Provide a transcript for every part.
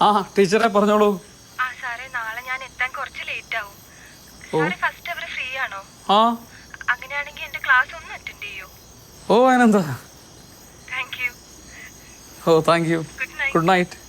ആ ടീച്ചറെ പറഞ്ഞോളൂ. ആ സാറേ, നാളെ ഞാൻ എത്താൻ കുറച്ച് ലേറ്റ് ആവും. സാറേ ഫസ്റ്റ് അവർ ഫ്രീ ആണോ? ആ അങ്ങനെയാണെങ്കിൽ എന്റെ ക്ലാസ് ഒന്ന് അറ്റൻഡ് ചെയ്യൂ. ഓ അതിനെന്താ. Thank you. ഓ thank you. Good night. Good night.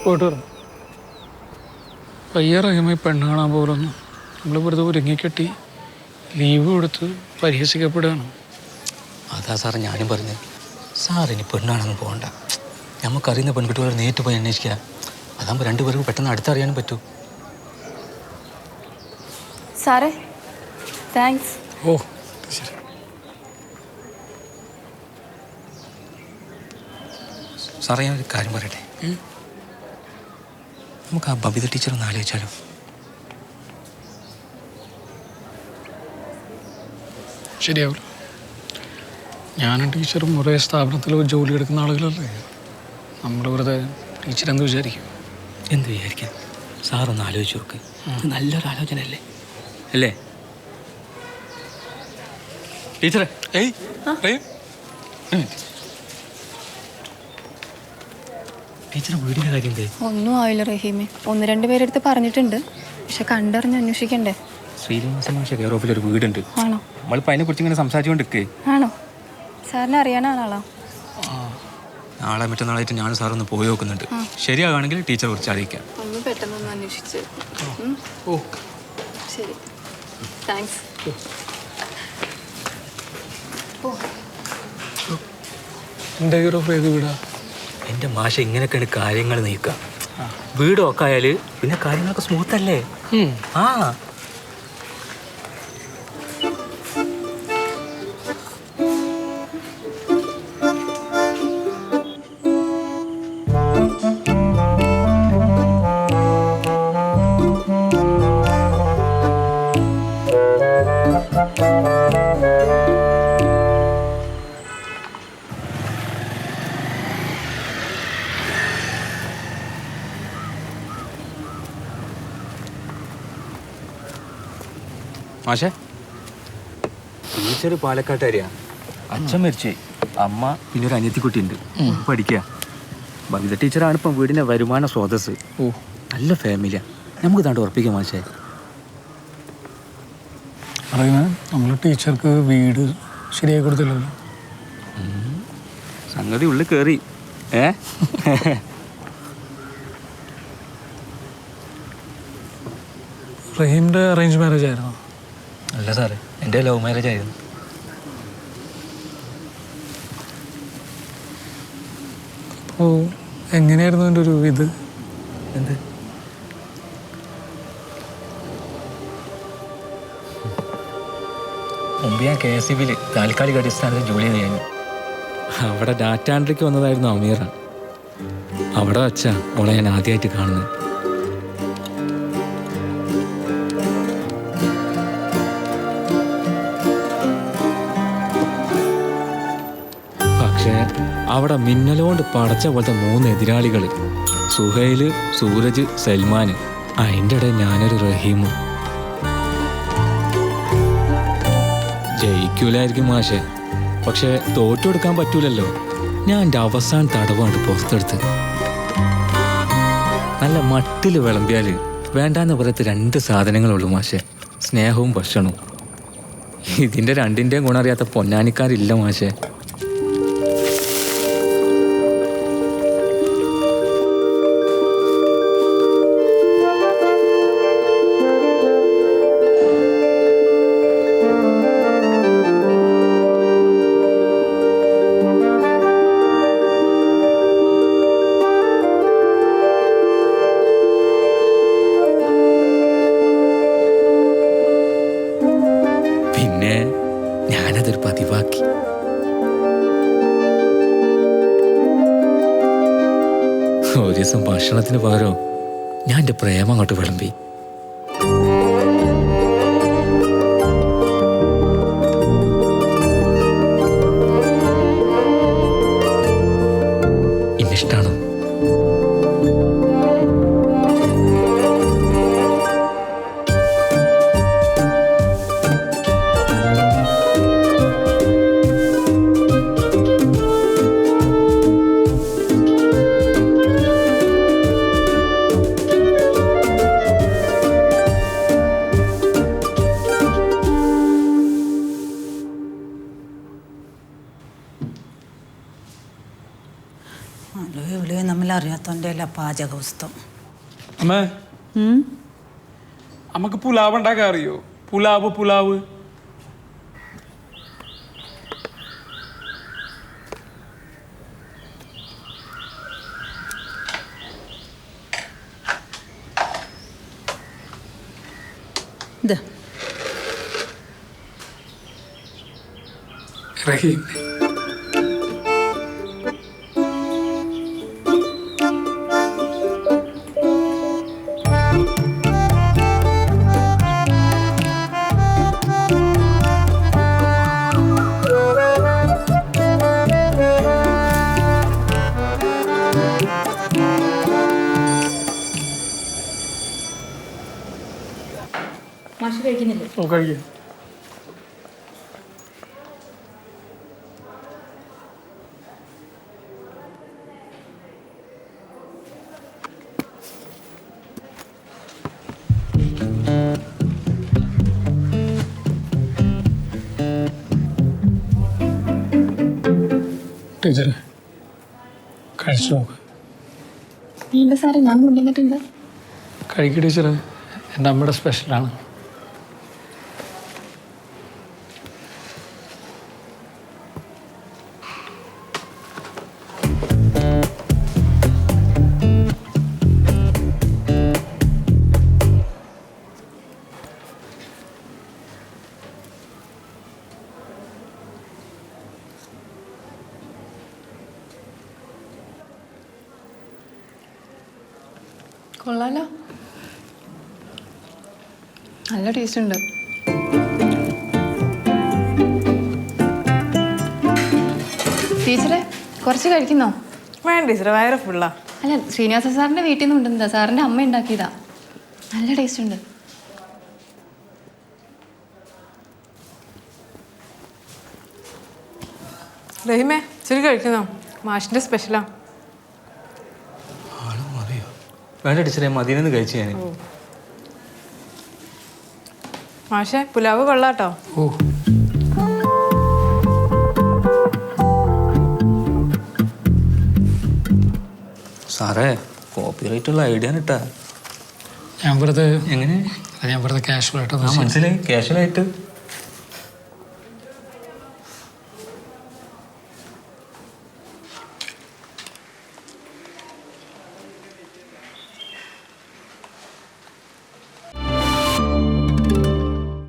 പോയിട്ട് വരാം. പയ്യറങ്ങി പെണ്ണ് കാണാൻ പോലൊന്ന് നമ്മൾ വെറുതെ ഒരുങ്ങിക്കെട്ടി ലീവ് കൊടുത്ത് പരിഹസിക്കപ്പെടുകയാണ്. അതാ സാറേ ഞാനും പറഞ്ഞത്. സാറിനി പെണ്ണാണെന്ന് പോകണ്ട. നമുക്കറിയുന്ന പെൺകുട്ടികളെ നേരിട്ട് പോയി അന്വേഷിക്കുക. അതാകുമ്പോൾ രണ്ടുപേർക്ക് പെട്ടെന്ന് അടുത്തറിയാനും പറ്റൂ. സാറേ താങ്ക്സ്. ഓ ശരി. സാറേ ഞാനൊരു കാര്യം പറയട്ടെ. നമുക്ക് ആ ബബിത ടീച്ചർ ഒന്ന് ആലോചിച്ചാലോ? ശരിയാവില്ല. ഞാനും ടീച്ചറും ഒരേ സ്ഥാപനത്തിൽ ജോലി എടുക്കുന്ന ആളുകളല്ലേ. നമ്മൾ വെറുതെ ടീച്ചർ എന്ത് വിചാരിക്കും? എന്ത് വിചാരിക്കാം? സാറൊന്ന് ആലോചിച്ച് നോക്ക്. ഇത് നല്ലൊരു ആലോചന അല്ലേ അല്ലേ ടീച്ചറെ? ടീച്ചർ വീടിൻ്റെ കാര്യം എന്തേ? ഒന്നും ആയില്ല റഹീമേ. ഒന്ന് രണ്ട് പേരെടുത്ത് പറഞ്ഞിട്ടുണ്ട്, പക്ഷെ കണ്ടറിഞ്ഞ് അന്വേഷിക്കണ്ടേ. ശ്രീനിവാസ മാഷ കെയർ ഓഫിൽ ഒരു വീടുണ്ട്. ആണോ? നമ്മളിപ്പോൾ അതിനെക്കുറിച്ച് ഇങ്ങനെ സംസാരിച്ചുകൊണ്ടിരിക്കേ. ആണോ? സാറിനെ അറിയാനാണാളോ? നാളെ മറ്റന്നാളായിട്ട് ഞാൻ സാറൊന്ന് പോയി നോക്കുന്നുണ്ട്. ശരിയാവുകയാണെങ്കിൽ ടീച്ചറെ കുറിച്ച് അറിയിക്കാം. ഒന്ന് പെട്ടെന്നൊന്ന് അന്വേഷിച്ച്. ഓ ശരി, താങ്ക്സ്. എൻ്റെ കെയർ ഓഫ് ഏത് വീടാ? എൻ്റെ മാഷ ഇങ്ങനെയൊക്കെയാണ് കാര്യങ്ങൾ നീക്കുക. വീടൊക്കെ ആയാൽ പിന്നെ കാര്യങ്ങളൊക്കെ സ്മൂത്ത് അല്ലേ? ആ മാഷേ, ടീച്ചർ പാലക്കാട്ടുകാരിയാ. അച്ഛൻ മരിച്ചേ, അമ്മ പിന്നെ ഒരു അനിയത്തിക്കുട്ടിയുണ്ട്. പഠിക്കുക. ബബിത ടീച്ചറാണ് ഇപ്പം വീടിൻ്റെ വരുമാന സ്രോതസ്. ഓ നല്ല ഫാമിലിയാ. നമുക്ക് താണ്ട് ഉറപ്പിക്കാം മാഷേ. പറയുന്നത് നമ്മൾ ടീച്ചർക്ക് വീട് ശരിയായി കൊടുത്തില്ലല്ലോ. സംഗതി ഉള്ളിൽ കയറി. റഹീമിൻ്റെ അറേഞ്ച് മാരേജ് ആയിരുന്നോ? അല്ല സാറേ, എൻ്റെ ലവ് മാരേജ് ആയിരുന്നു. അപ്പോൾ എങ്ങനെയായിരുന്നു എൻ്റെ ഒരു ഇത്? എന്ത്? മുമ്പ് ഞാൻ KSEBിൽ താൽക്കാലിക അടിസ്ഥാനത്തിൽ ജോലി ചെയ്യാൻ. അവിടെ ഡാറ്റ എൻട്രിക്ക് വന്നതായിരുന്നു അമീറ. അവിടെ വച്ചാ അവളെ ഞാൻ ആദ്യമായിട്ട് കാണുന്നത്. പക്ഷേ അവിടെ മിന്നലോണ്ട് പടച്ച പോലത്തെ 3 എതിരാളികൾ. സുഹൈല്, സൂരജ്, സൽമാൻ. അതിൻ്റെ ഇടയിൽ ഞാനൊരു റഹീമും. ജയിക്കൂലായിരിക്കും മാഷെ, പക്ഷെ തോറ്റു കൊടുക്കാൻ പറ്റൂലല്ലോ. ഞാൻ എൻ്റെ അവസാന തടവാണ്ട് പുറത്തെടുത്ത് നല്ല മട്ടിൽ വിളമ്പിയാൽ വേണ്ടാന്ന് പറയത്ത് 2 സാധനങ്ങളുള്ളൂ മാഷെ: സ്നേഹവും ഭക്ഷണവും. ഇതിൻ്റെ രണ്ടിൻ്റെയും ഗുണറിയാത്ത പൊന്നാനിക്കാരില്ല മാഷെ. ഞാനതൊരു പതിവാക്കി. ഒരു ദിവസം ഭക്ഷണത്തിന് പകരം ഞാൻ എൻ്റെ പ്രേമം അങ്ങോട്ട് വിളമ്പി. ഇന്നിഷ്ടാണോ? വിളിയോ നമ്മൾ അറിയാത്തവൻ്റെ അല്ല പാചകവസ്തു. അമ്മേ, നമുക്ക് പുലാവ് ഉണ്ടാക്കാൻ അറിയോ? പുലാവ് ഇത് റഹീം, മാഷ് കഴിക്കുന്നില്ലേ? ഓ കഴിക്കാം. ടീച്ചറെ കഴിച്ചു നോക്ക്. വീണ്ടും സാറേ ഞാൻ കൊണ്ടുവന്നിട്ടുണ്ട്. കഴിക്കുക ടീച്ചറെ, എൻ്റെ അമ്മയുടെ സ്പെഷ്യലാണ്. കൊള്ളാലോ, നല്ല ടേസ്റ്റ് ഉണ്ട്. ടീച്ചറെ കുറച്ച് കഴിക്കുന്നോ? വേണ്ട ടീച്ചറെ, വയറ് ഫുള്ളാ. അല്ല, ശ്രീനിവാസ സാറിൻ്റെ വീട്ടിൽ നിന്ന് കൊണ്ടുവന്നതാ, സാറിൻ്റെ അമ്മ ഉണ്ടാക്കിയതാ. നല്ല ടേസ്റ്റ് ഉണ്ട്. റഹീമേ, ഇച്ചിരി കഴിക്കുന്നോ? മാഷിന്റെ സ്പെഷ്യലാ. വേണ്ട ടീച്ചറെ, മതിയെന്ന് കഴിച്ചു ഞാൻ. മാഷെ, പുലാവ് കൊള്ളാട്ടോ. ഓ, സാറേ, കോപ്പിറൈറ്റ് ഉള്ള ഐഡിയ ഇട്ടാ. ഞാൻ വെറുതെ എങ്ങനെ? ഞാൻ വെറുതെ കാഷ്വലായിട്ട് മനസ്സിലായി, കാഷ്വലായിട്ട്